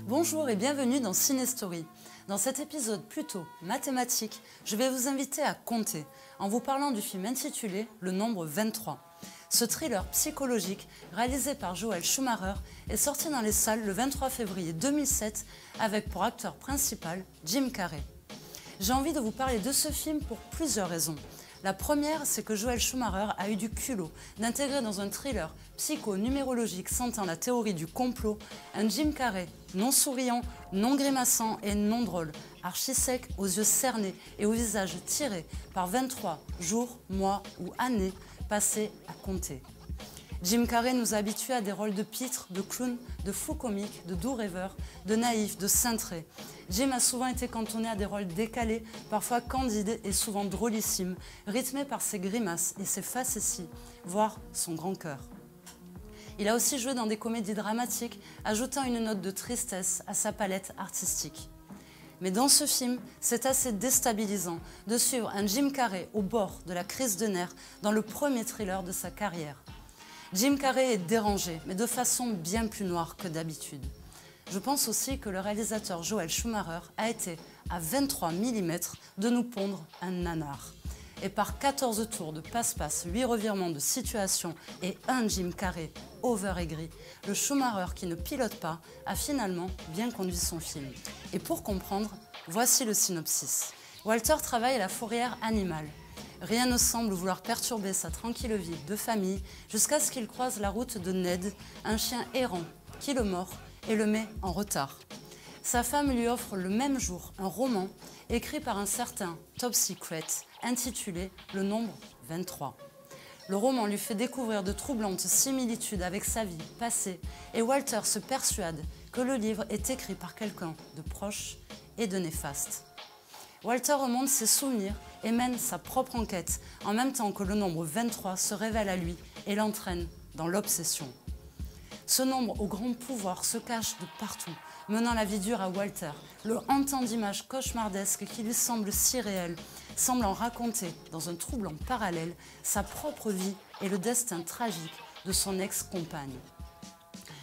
Bonjour et bienvenue dans Cinestory. Dans cet épisode plutôt mathématique, je vais vous inviter à compter en vous parlant du film intitulé Le nombre 23. Ce thriller psychologique réalisé par Joel Schumacher est sorti dans les salles le 23 février 2007 avec pour acteur principal Jim Carrey. J'ai envie de vous parler de ce film pour plusieurs raisons. La première, c'est que Joel Schumacher a eu du culot d'intégrer dans un thriller psycho-numérologique sentant la théorie du complot un Jim Carrey non souriant, non grimaçant et non drôle, archi sec, aux yeux cernés et au visage tiré par 23 jours, mois ou années passés à compter. Jim Carrey nous a habitués à des rôles de pitre, de clown, de fou comique, de doux rêveur, de naïf, de cintré. Jim a souvent été cantonné à des rôles décalés, parfois candides et souvent drôlissimes, rythmés par ses grimaces et ses facéties, voire son grand cœur. Il a aussi joué dans des comédies dramatiques, ajoutant une note de tristesse à sa palette artistique. Mais dans ce film, c'est assez déstabilisant de suivre un Jim Carrey au bord de la crise de nerfs dans le premier thriller de sa carrière. Jim Carrey est dérangé, mais de façon bien plus noire que d'habitude. Je pense aussi que le réalisateur Joel Schumacher a été à 23 mm de nous pondre un nanar. Et par 14 tours de passe-passe, 8 revirements de situation et un Jim Carrey over-aigri, le Schumacher qui ne pilote pas a finalement bien conduit son film. Et pour comprendre, voici le synopsis. Walter travaille à la fourrière animale. Rien ne semble vouloir perturber sa tranquille vie de famille jusqu'à ce qu'il croise la route de Ned, un chien errant qui le mord et le met en retard. Sa femme lui offre le même jour un roman écrit par un certain Top Secret intitulé Le nombre 23. Le roman lui fait découvrir de troublantes similitudes avec sa vie passée et Walter se persuade que le livre est écrit par quelqu'un de proche et de néfaste. Walter remonte ses souvenirs et mène sa propre enquête, en même temps que le nombre 23 se révèle à lui et l'entraîne dans l'obsession. Ce nombre au grand pouvoir se cache de partout, menant la vie dure à Walter, le hantant d'images cauchemardesques qui lui semblent si réelles, semblant raconter, dans un troublant parallèle, sa propre vie et le destin tragique de son ex-compagne.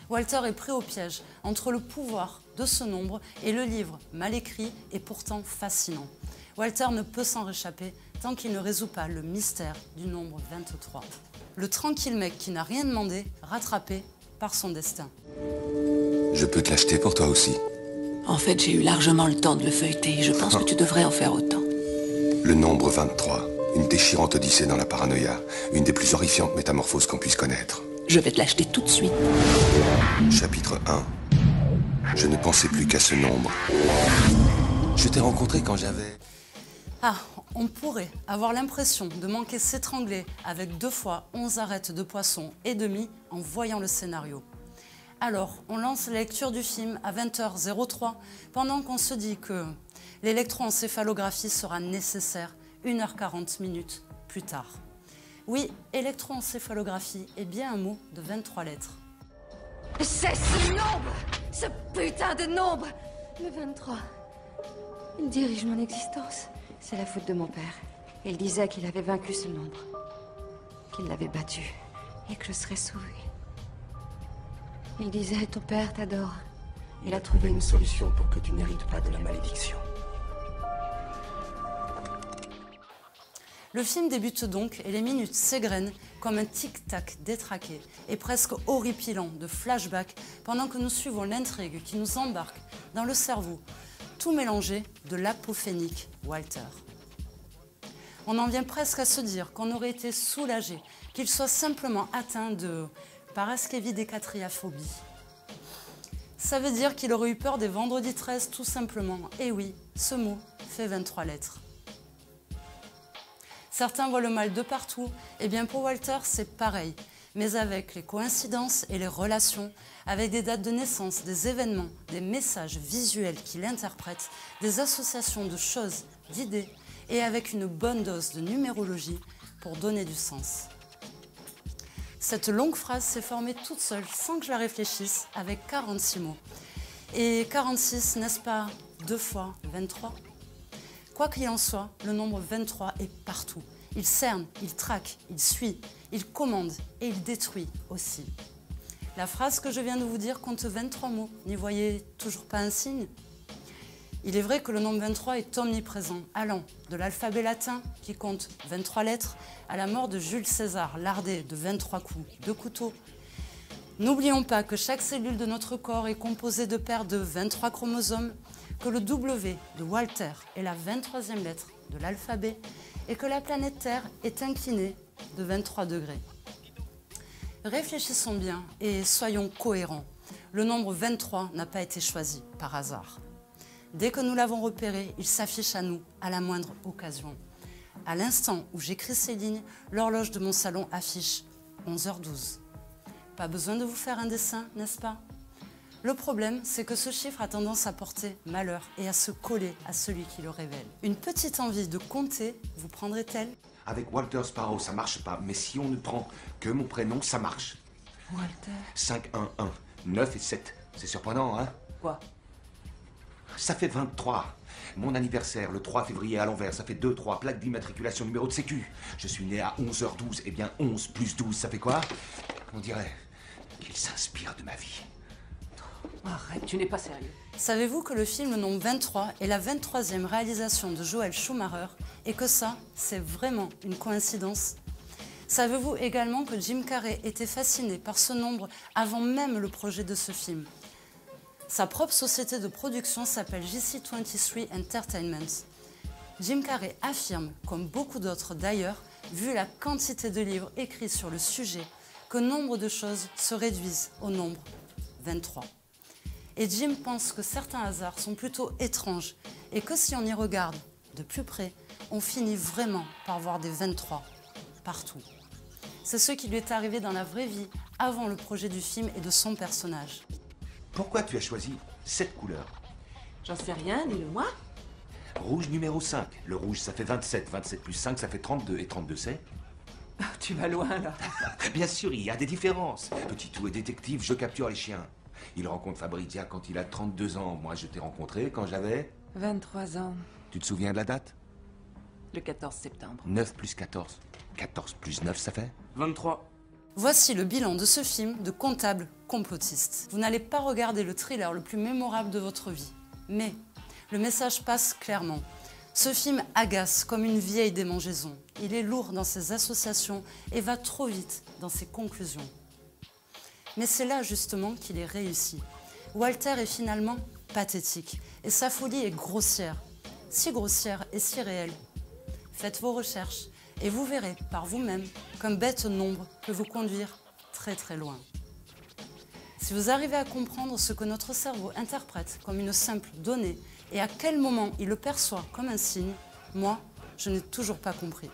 Walter est pris au piège entre le pouvoir de ce nombre et le livre mal écrit et pourtant fascinant. Walter ne peut s'en réchapper tant qu'il ne résout pas le mystère du nombre 23. Le tranquille mec qui n'a rien demandé, rattrapé par son destin. Je peux te l'acheter pour toi aussi. En fait, j'ai eu largement le temps de le feuilleter et je pense que tu devrais en faire autant. Le nombre 23, une déchirante odyssée dans la paranoïa, une des plus horrifiantes métamorphoses qu'on puisse connaître. Je vais te l'acheter tout de suite. Chapitre 1. Je ne pensais plus qu'à ce nombre. Je t'ai rencontré quand j'avais... Ah, on pourrait avoir l'impression de manquer s'étrangler avec 2 fois 11 arêtes de poisson et demi en voyant le scénario. Alors, on lance la lecture du film à 20h03 pendant qu'on se dit que l'électroencéphalographie sera nécessaire 1h40 plus tard. Oui, électroencéphalographie est bien un mot de 23 lettres. C'est ce nombre! Ce putain de nombre! Le 23. Il dirige mon existence. C'est la faute de mon père. Il disait qu'il avait vaincu ce nombre. Qu'il l'avait battu. Et que je serais sauvée. Il disait, ton père t'adore. Il a trouvé une solution pour que tu n'hérites pas de la malédiction. Le film débute donc et les minutes s'égrènent comme un tic-tac détraqué et presque horripilant de flashbacks pendant que nous suivons l'intrigue qui nous embarque dans le cerveau, tout mélangé de l'apophénique Walter. On en vient presque à se dire qu'on aurait été soulagé qu'il soit simplement atteint de parasclévidécatriaphobie. Ça veut dire qu'il aurait eu peur des vendredis 13 tout simplement. Et oui, ce mot fait 23 lettres. Certains voient le mal de partout, et bien pour Walter c'est pareil, mais avec les coïncidences et les relations, avec des dates de naissance, des événements, des messages visuels qu'il interprète, des associations de choses, d'idées, et avec une bonne dose de numérologie pour donner du sens. Cette longue phrase s'est formée toute seule, sans que je la réfléchisse, avec 46 mots. Et 46, n'est-ce pas 2 fois 23 ? Quoi qu'il en soit, le nombre 23 est partout. Il cerne, il traque, il suit, il commande et il détruit aussi. La phrase que je viens de vous dire compte 23 mots. N'y voyez toujours pas un signe? Il est vrai que le nombre 23 est omniprésent, allant de l'alphabet latin, qui compte 23 lettres, à la mort de Jules César, lardé de 23 coups de couteau. N'oublions pas que chaque cellule de notre corps est composée de paires de 23 chromosomes, que le W de Walter est la 23e lettre de l'alphabet et que la planète Terre est inclinée de 23 degrés. Réfléchissons bien et soyons cohérents. Le nombre 23 n'a pas été choisi par hasard. Dès que nous l'avons repéré, il s'affiche à nous à la moindre occasion. À l'instant où j'écris ces lignes, l'horloge de mon salon affiche 11h12. Pas besoin de vous faire un dessin, n'est-ce pas? Le problème, c'est que ce chiffre a tendance à porter malheur et à se coller à celui qui le révèle. Une petite envie de compter vous prendrait-elle? Avec Walter Sparrow, ça marche pas. Mais si on ne prend que mon prénom, ça marche. Walter. 5, 1, 1, 9 et 7. C'est surprenant, hein? Quoi? Ça fait 23. Mon anniversaire, le 3 février à l'envers, ça fait 2, 3, plaque d'immatriculation, numéro de sécu. Je suis né à 11h12. Eh bien, 11 plus 12, ça fait quoi? On dirait qu'il s'inspire de ma vie. Arrête, tu n'es pas sérieux. Savez-vous que le film Nombre 23 est la 23e réalisation de Joel Schumacher et que ça, c'est vraiment une coïncidence? Savez-vous également que Jim Carrey était fasciné par ce nombre avant même le projet de ce film? Sa propre société de production s'appelle JC23 Entertainment. Jim Carrey affirme, comme beaucoup d'autres d'ailleurs, vu la quantité de livres écrits sur le sujet, que nombre de choses se réduisent au nombre 23. Et Jim pense que certains hasards sont plutôt étranges et que si on y regarde de plus près, on finit vraiment par voir des 23 partout. C'est ce qui lui est arrivé dans la vraie vie avant le projet du film et de son personnage. Pourquoi tu as choisi cette couleur? J'en sais rien, dis-le-moi. Rouge numéro 5. Le rouge, ça fait 27. 27 plus 5, ça fait 32. Et 32, c'est? Tu vas loin, là. Bien sûr, il y a des différences. Petit Tout est détective, je capture les chiens. Il rencontre Fabrizia quand il a 32 ans. Moi, je t'ai rencontré quand j'avais... 23 ans. Tu te souviens de la date? Le 14 septembre. 9 plus 14. 14 plus 9, ça fait? 23. Voici le bilan de ce film de comptable complotiste. Vous n'allez pas regarder le thriller le plus mémorable de votre vie. Mais le message passe clairement. Ce film agace comme une vieille démangeaison. Il est lourd dans ses associations et va trop vite dans ses conclusions. Mais c'est là justement qu'il est réussi. Walter est finalement pathétique et sa folie est grossière. Si grossière et si réelle. Faites vos recherches et vous verrez par vous-même qu'un bête nombre peut vous conduire très très loin. Si vous arrivez à comprendre ce que notre cerveau interprète comme une simple donnée et à quel moment il le perçoit comme un signe, moi, je n'ai toujours pas compris.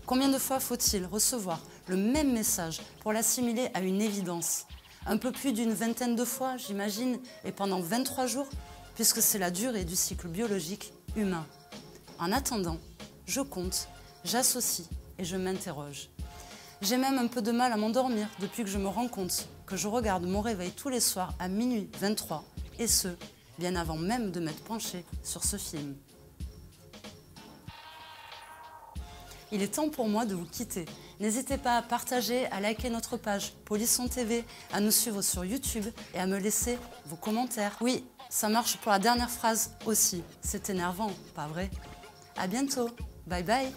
Combien de fois faut-il recevoir le même message pour l'assimiler à une évidence? Un peu plus d'une vingtaine de fois, j'imagine, et pendant 23 jours, puisque c'est la durée du cycle biologique humain. En attendant, je compte, j'associe et je m'interroge. J'ai même un peu de mal à m'endormir depuis que je me rends compte que je regarde mon réveil tous les soirs à minuit 23, et ce, bien avant même de m'être penchée sur ce film. Il est temps pour moi de vous quitter. N'hésitez pas à partager, à liker notre page Polisson TV, à nous suivre sur YouTube et à me laisser vos commentaires. Oui, ça marche pour la dernière phrase aussi. C'est énervant, pas vrai? À bientôt. Bye bye.